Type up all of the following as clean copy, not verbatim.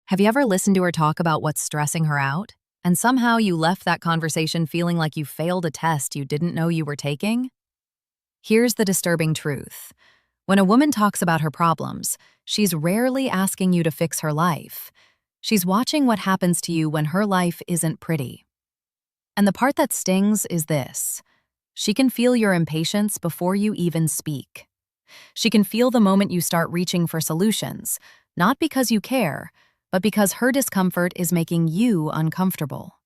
Have you ever listened to her talk about what's stressing her out? And somehow you left that conversation feeling like you failed a test you didn't know you were taking? Here's the disturbing truth. When a woman talks about her problems, she's rarely asking you to fix her life. She's watching what happens to you when her life isn't pretty. And the part that stings is this. She can feel your impatience before you even speak. She can feel the moment you start reaching for solutions, not because you care, but because her discomfort is making you uncomfortable.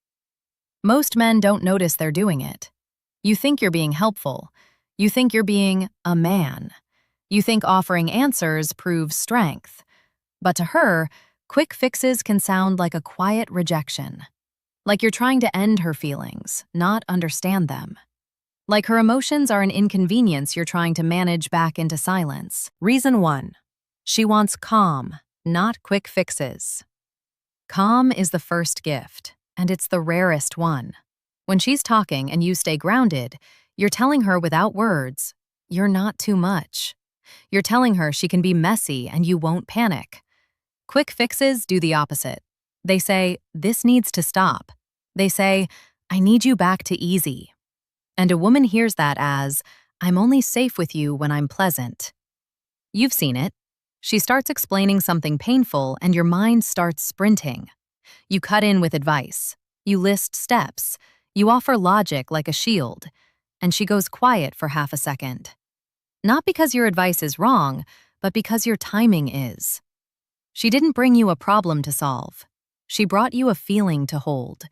Most men don't notice they're doing it. You think you're being helpful. You think you're being a man. You think offering answers proves strength. But to her, quick fixes can sound like a quiet rejection. Like you're trying to end her feelings, not understand them. Like her emotions are an inconvenience you're trying to manage back into silence. Reason 1. She wants calm, not quick fixes. Calm is the first gift, and it's the rarest one. When she's talking and you stay grounded, you're telling her without words, you're not too much. You're telling her she can be messy and you won't panic. Quick fixes do the opposite. They say, this needs to stop. They say, I need you back to easy. And a woman hears that as, I'm only safe with you when I'm pleasant. You've seen it. She starts explaining something painful and your mind starts sprinting. You cut in with advice. You list steps. You offer logic like a shield. And she goes quiet for half a second. Not because your advice is wrong, but because your timing is. She didn't bring you a problem to solve. She brought you a feeling to hold.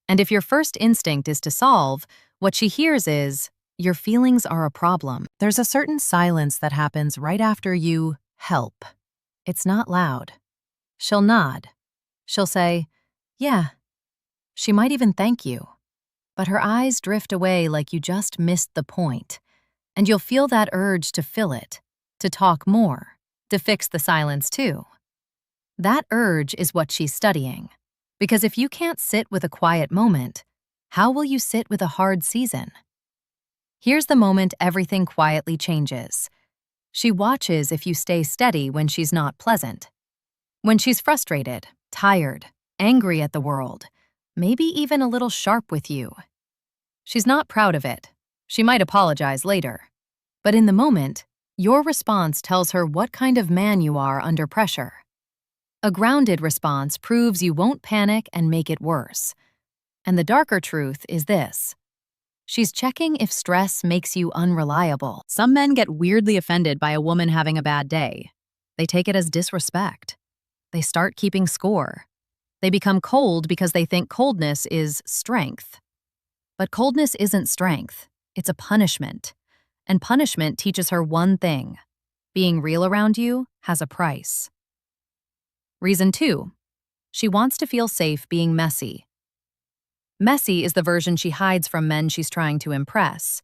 And if your first instinct is to solve, what she hears is, your feelings are a problem. There's a certain silence that happens right after you help. It's not loud. She'll nod. She'll say, yeah. She might even thank you. But her eyes drift away like you just missed the point. And you'll feel that urge to fill it, to talk more, to fix the silence too. That urge is what she's studying. Because if you can't sit with a quiet moment, how will you sit with a hard season? Here's the moment everything quietly changes. She watches if you stay steady when she's not pleasant. When she's frustrated, tired, angry at the world, maybe even a little sharp with you. She's not proud of it. She might apologize later. But in the moment, your response tells her what kind of man you are under pressure. A grounded response proves you won't panic and make it worse. And the darker truth is this. She's checking if stress makes you unreliable. Some men get weirdly offended by a woman having a bad day. They take it as disrespect. They start keeping score. They become cold because they think coldness is strength. But coldness isn't strength. It's a punishment. And punishment teaches her one thing. Being real around you has a price. Reason 2. She wants to feel safe being messy. Messy is the version she hides from men she's trying to impress.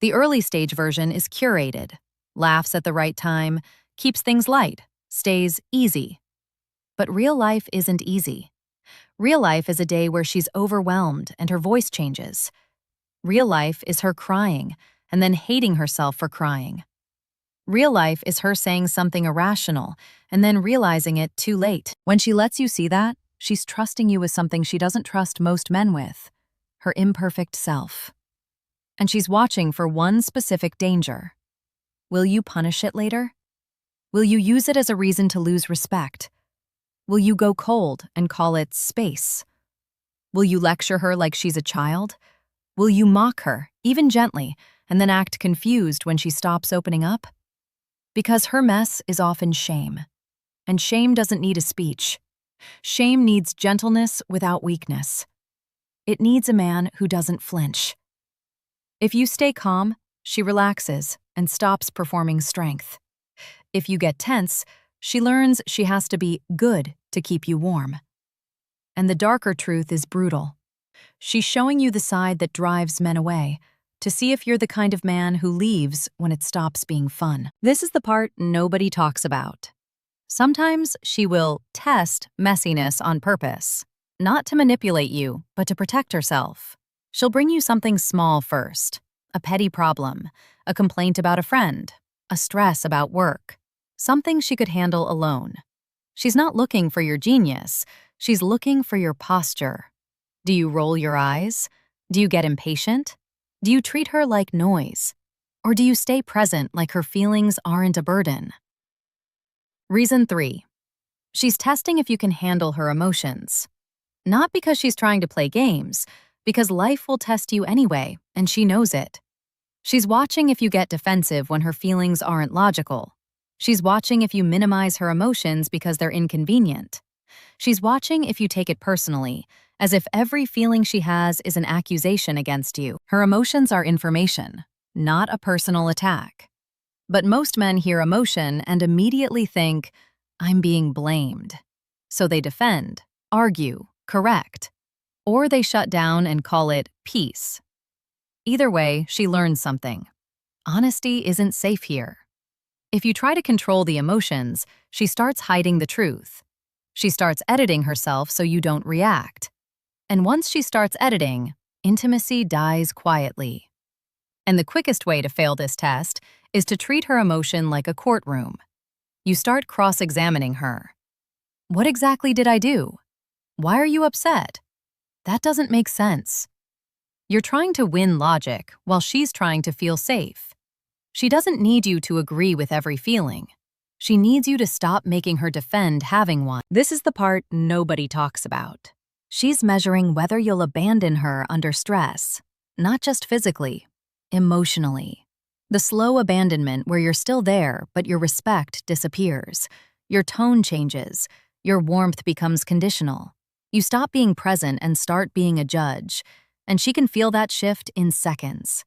The early stage version is curated, laughs at the right time, keeps things light, stays easy. But real life isn't easy. Real life is a day where she's overwhelmed and her voice changes. Real life is her crying and then hating herself for crying. Real life is her saying something irrational and then realizing it too late. When she lets you see that, she's trusting you with something she doesn't trust most men with, her imperfect self. And she's watching for one specific danger. Will you punish it later? Will you use it as a reason to lose respect? Will you go cold and call it space? Will you lecture her like she's a child? Will you mock her, even gently, and then act confused when she stops opening up? Because her mess is often shame. And shame doesn't need a speech. Shame needs gentleness without weakness. It needs a man who doesn't flinch. If you stay calm, she relaxes and stops performing strength. If you get tense, she learns she has to be good to keep you warm. And the darker truth is brutal. She's showing you the side that drives men away, to see if you're the kind of man who leaves when it stops being fun. This is the part nobody talks about. Sometimes she will test messiness on purpose, not to manipulate you, but to protect herself. She'll bring you something small first, a petty problem, a complaint about a friend, a stress about work, something she could handle alone. She's not looking for your genius, she's looking for your posture. Do you roll your eyes? Do you get impatient? Do you treat her like noise? Or do you stay present like her feelings aren't a burden? Reason 3. She's testing if you can handle her emotions. Not because she's trying to play games, because life will test you anyway, and she knows it. She's watching if you get defensive when her feelings aren't logical. She's watching if you minimize her emotions because they're inconvenient. She's watching if you take it personally, as if every feeling she has is an accusation against you. Her emotions are information, not a personal attack. But most men hear emotion and immediately think, I'm being blamed. So they defend, argue, correct. Or they shut down and call it peace. Either way, she learns something. Honesty isn't safe here. If you try to control the emotions, she starts hiding the truth. She starts editing herself so you don't react. And once she starts editing, intimacy dies quietly. And the quickest way to fail this test is to treat her emotion like a courtroom. You start cross-examining her. What exactly did I do? Why are you upset? That doesn't make sense. You're trying to win logic while she's trying to feel safe. She doesn't need you to agree with every feeling. She needs you to stop making her defend having one. This is the part nobody talks about. She's measuring whether you'll abandon her under stress, not just physically, emotionally. The slow abandonment where you're still there, but your respect disappears. Your tone changes. Your warmth becomes conditional. You stop being present and start being a judge, and she can feel that shift in seconds.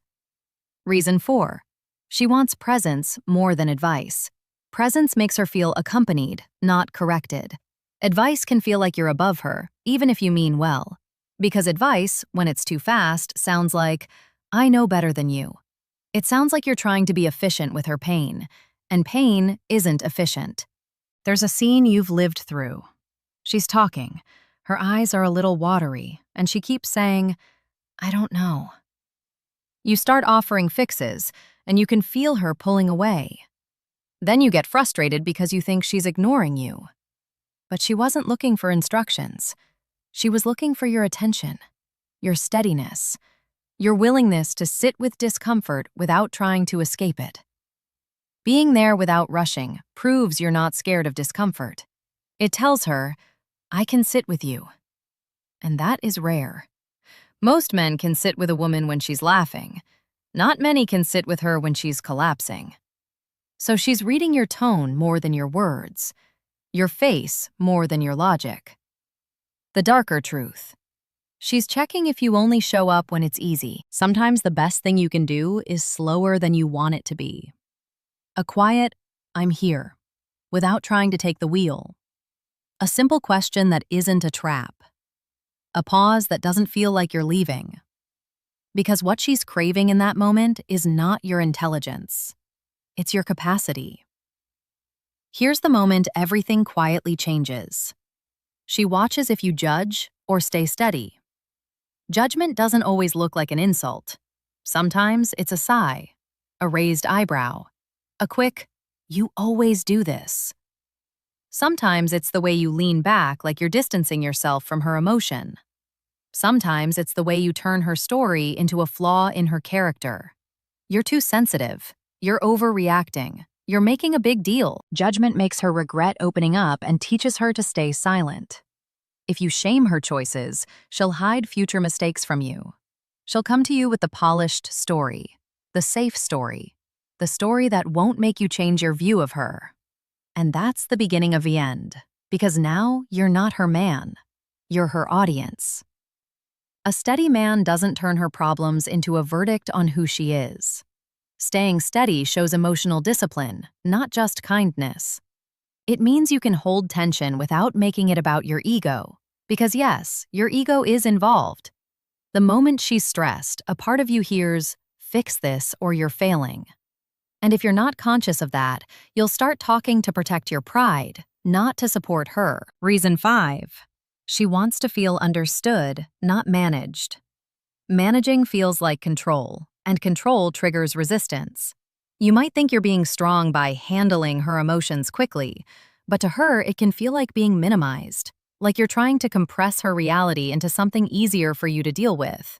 Reason 4. She wants presence more than advice. Presence makes her feel accompanied, not corrected. Advice can feel like you're above her, even if you mean well. Because advice, when it's too fast, sounds like, I know better than you. It sounds like you're trying to be efficient with her pain, and pain isn't efficient. There's a scene you've lived through. She's talking. Her eyes are a little watery, and she keeps saying, I don't know. You start offering fixes, and you can feel her pulling away. Then you get frustrated because you think she's ignoring you. But she wasn't looking for instructions. She was looking for your attention, your steadiness, your willingness to sit with discomfort without trying to escape it. Being there without rushing proves you're not scared of discomfort. It tells her, I can sit with you. And that is rare. Most men can sit with a woman when she's laughing. Not many can sit with her when she's collapsing. So she's reading your tone more than your words, your face more than your logic. The darker truth. She's checking if you only show up when it's easy. Sometimes the best thing you can do is slower than you want it to be. A quiet, I'm here, without trying to take the wheel. A simple question that isn't a trap. A pause that doesn't feel like you're leaving. Because what she's craving in that moment is not your intelligence. It's your capacity. Here's the moment everything quietly changes. She watches if you judge or stay steady. Judgment doesn't always look like an insult. Sometimes it's a sigh, a raised eyebrow, a quick, you always do this. Sometimes it's the way you lean back like you're distancing yourself from her emotion. Sometimes it's the way you turn her story into a flaw in her character. You're too sensitive. You're overreacting. You're making a big deal. Judgment makes her regret opening up and teaches her to stay silent. If you shame her choices, she'll hide future mistakes from you. She'll come to you with the polished story, the safe story, the story that won't make you change your view of her. And that's the beginning of the end, because now you're not her man. You're her audience. A steady man doesn't turn her problems into a verdict on who she is. Staying steady shows emotional discipline, not just kindness. It means you can hold tension without making it about your ego. Because yes, your ego is involved. The moment she's stressed, a part of you hears, fix this or you're failing. And if you're not conscious of that, you'll start talking to protect your pride, not to support her. Reason 5. She wants to feel understood, not managed. Managing feels like control, and control triggers resistance. You might think you're being strong by handling her emotions quickly, but to her, it can feel like being minimized, like you're trying to compress her reality into something easier for you to deal with.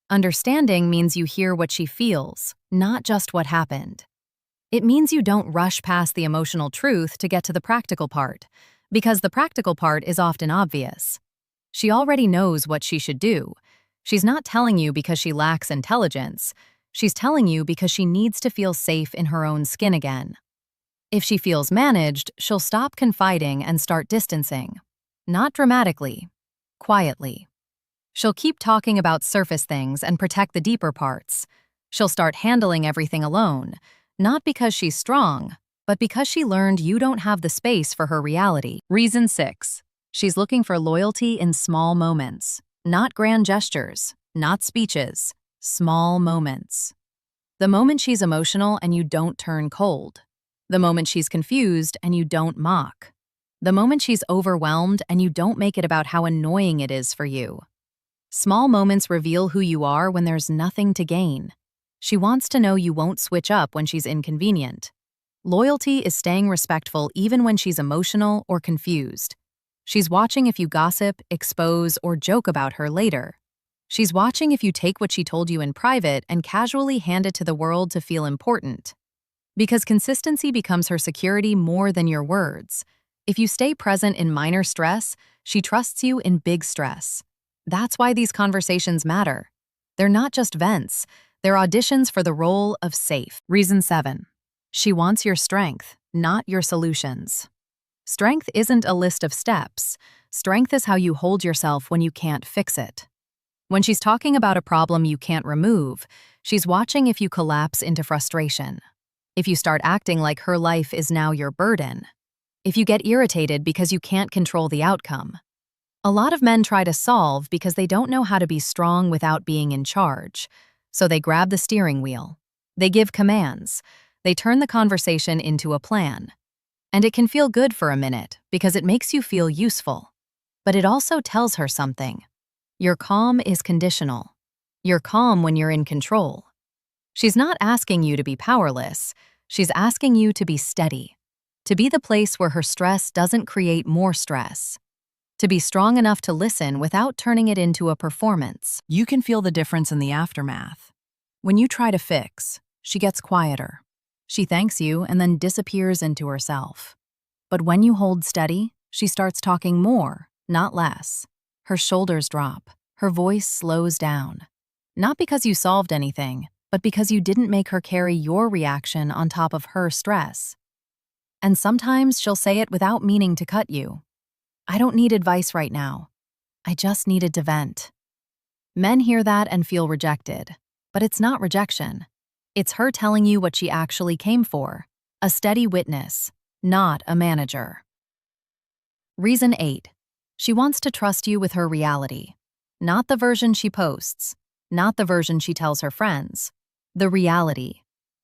Understanding means you hear what she feels, not just what happened. It means you don't rush past the emotional truth to get to the practical part, because the practical part is often obvious. She already knows what she should do. She's not telling you because she lacks intelligence. She's telling you because she needs to feel safe in her own skin again. If she feels managed, she'll stop confiding and start distancing. Not dramatically, quietly. She'll keep talking about surface things and protect the deeper parts. She'll start handling everything alone, not because she's strong, but because she learned you don't have the space for her reality. Reason 6. She's looking for loyalty in small moments, not grand gestures, not speeches, small moments. The moment she's emotional and you don't turn cold. The moment she's confused and you don't mock. The moment she's overwhelmed and you don't make it about how annoying it is for you. Small moments reveal who you are when there's nothing to gain. She wants to know you won't switch up when she's inconvenient. Loyalty is staying respectful even when she's emotional or confused. She's watching if you gossip, expose, or joke about her later. She's watching if you take what she told you in private and casually hand it to the world to feel important. Because consistency becomes her security more than your words. If you stay present in minor stress, she trusts you in big stress. That's why these conversations matter. They're not just vents, they're auditions for the role of safe. Reason 7. She wants your strength, not your solutions. Strength isn't a list of steps. Strength is how you hold yourself when you can't fix it. When she's talking about a problem you can't remove, she's watching if you collapse into frustration. If you start acting like her life is now your burden. If you get irritated because you can't control the outcome. A lot of men try to solve because they don't know how to be strong without being in charge. So they grab the steering wheel. They give commands. They turn the conversation into a plan. And it can feel good for a minute because it makes you feel useful. But it also tells her something. Your calm is conditional. You're calm when you're in control. She's not asking you to be powerless. She's asking you to be steady. To be the place where her stress doesn't create more stress. To be strong enough to listen without turning it into a performance. You can feel the difference in the aftermath. When you try to fix, she gets quieter. She thanks you and then disappears into herself. But when you hold steady, she starts talking more, not less. Her shoulders drop. Her voice slows down. Not because you solved anything, but because you didn't make her carry your reaction on top of her stress. And sometimes she'll say it without meaning to cut you. I don't need advice right now. I just needed to vent. Men hear that and feel rejected. But it's not rejection. It's her telling you what she actually came for. A steady witness, not a manager. Reason 8. She wants to trust you with her reality. Not the version she posts. Not the version she tells her friends. The reality.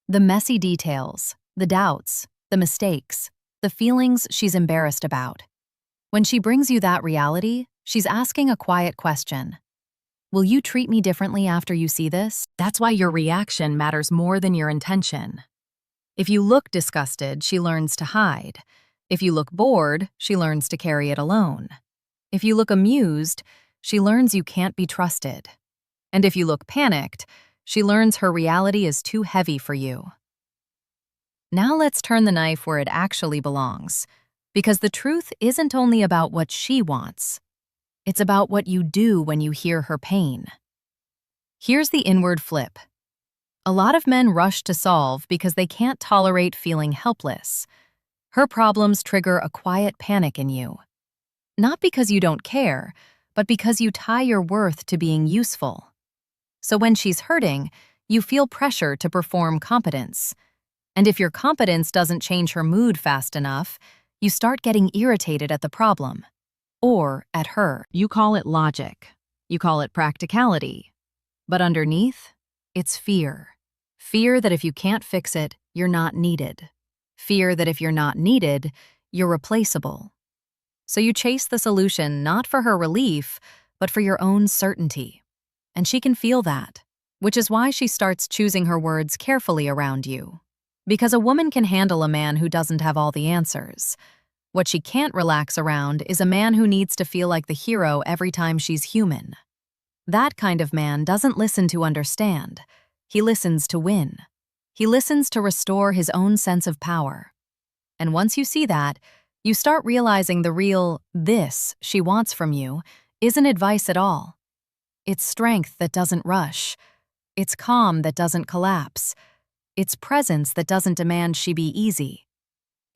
The messy details. The doubts. The mistakes. The feelings she's embarrassed about. When she brings you that reality, she's asking a quiet question. Will you treat me differently after you see this? That's why your reaction matters more than your intention. If you look disgusted, she learns to hide. If you look bored, she learns to carry it alone. If you look amused, she learns you can't be trusted. And if you look panicked, she learns her reality is too heavy for you. Now let's turn the knife where it actually belongs. Because the truth isn't only about what she wants. It's about what you do when you hear her pain. Here's the inward flip. A lot of men rush to solve because they can't tolerate feeling helpless. Her problems trigger a quiet panic in you. Not because you don't care, but because you tie your worth to being useful. So when she's hurting, you feel pressure to perform competence. And if your competence doesn't change her mood fast enough, you start getting irritated at the problem. Or at her. You call it logic. You call it practicality. But underneath, it's fear. Fear that if you can't fix it, you're not needed. Fear that if you're not needed, you're replaceable. So you chase the solution not for her relief, but for your own certainty. And she can feel that, which is why she starts choosing her words carefully around you. Because a woman can handle a man who doesn't have all the answers. What she can't relax around is a man who needs to feel like the hero every time she's human. That kind of man doesn't listen to understand. He listens to win. He listens to restore his own sense of power. And once you see that, you start realizing the real this she wants from you isn't advice at all. It's strength that doesn't rush. It's calm that doesn't collapse. It's presence that doesn't demand she be easy.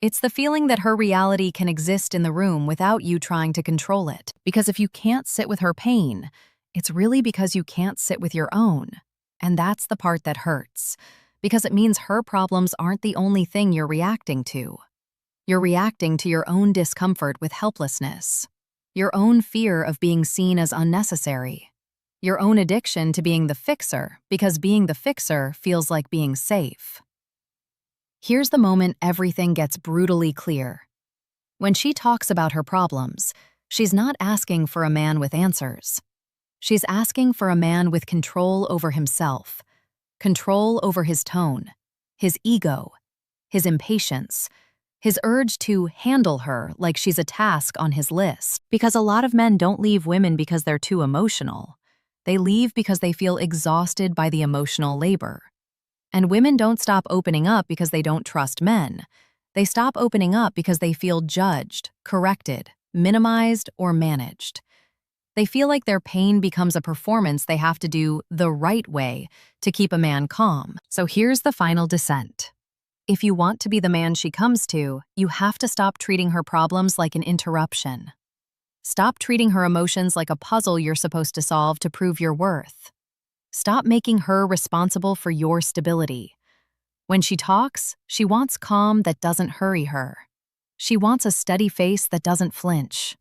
It's the feeling that her reality can exist in the room without you trying to control it. Because if you can't sit with her pain, it's really because you can't sit with your own. And that's the part that hurts. Because it means her problems aren't the only thing you're reacting to. You're reacting to your own discomfort with helplessness, your own fear of being seen as unnecessary, your own addiction to being the fixer because being the fixer feels like being safe. Here's the moment everything gets brutally clear. When she talks about her problems, she's not asking for a man with answers. She's asking for a man with control over himself, control over his tone, his ego, his impatience, his urge to handle her like she's a task on his list. Because a lot of men don't leave women because they're too emotional. They leave because they feel exhausted by the emotional labor. And women don't stop opening up because they don't trust men. They stop opening up because they feel judged, corrected, minimized, or managed. They feel like their pain becomes a performance they have to do the right way to keep a man calm. So here's the final descent. If you want to be the man she comes to, you have to stop treating her problems like an interruption. Stop treating her emotions like a puzzle you're supposed to solve to prove your worth. Stop making her responsible for your stability. When she talks, she wants calm that doesn't hurry her. She wants a steady face that doesn't flinch.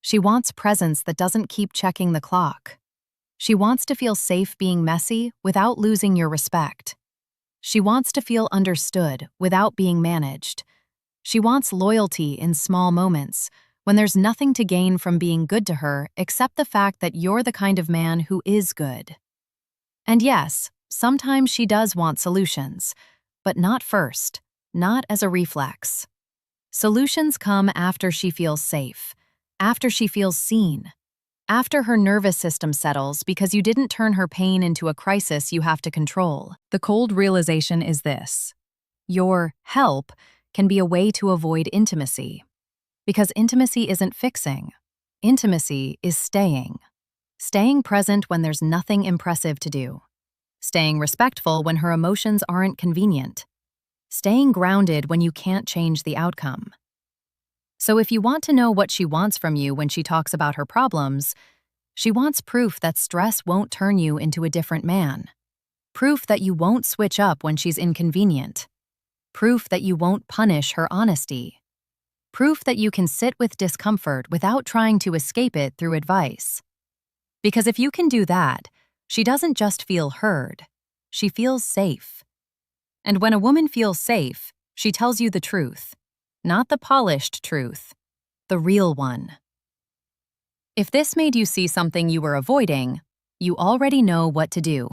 She wants presence that doesn't keep checking the clock. She wants to feel safe being messy without losing your respect. She wants to feel understood without being managed. She wants loyalty in small moments, when there's nothing to gain from being good to her except the fact that you're the kind of man who is good. And yes, sometimes she does want solutions, but not first, not as a reflex. Solutions come after she feels safe, after she feels seen, after her nervous system settles because you didn't turn her pain into a crisis you have to control. The cold realization is this: your help can be a way to avoid intimacy. Because intimacy isn't fixing. Intimacy is staying. Staying present when there's nothing impressive to do. Staying respectful when her emotions aren't convenient. Staying grounded when you can't change the outcome. So if you want to know what she wants from you when she talks about her problems, she wants proof that stress won't turn you into a different man. Proof that you won't switch up when she's inconvenient. Proof that you won't punish her honesty. Proof that you can sit with discomfort without trying to escape it through advice. Because if you can do that, she doesn't just feel heard, she feels safe. And when a woman feels safe, she tells you the truth. Not the polished truth, the real one. If this made you see something you were avoiding, you already know what to do.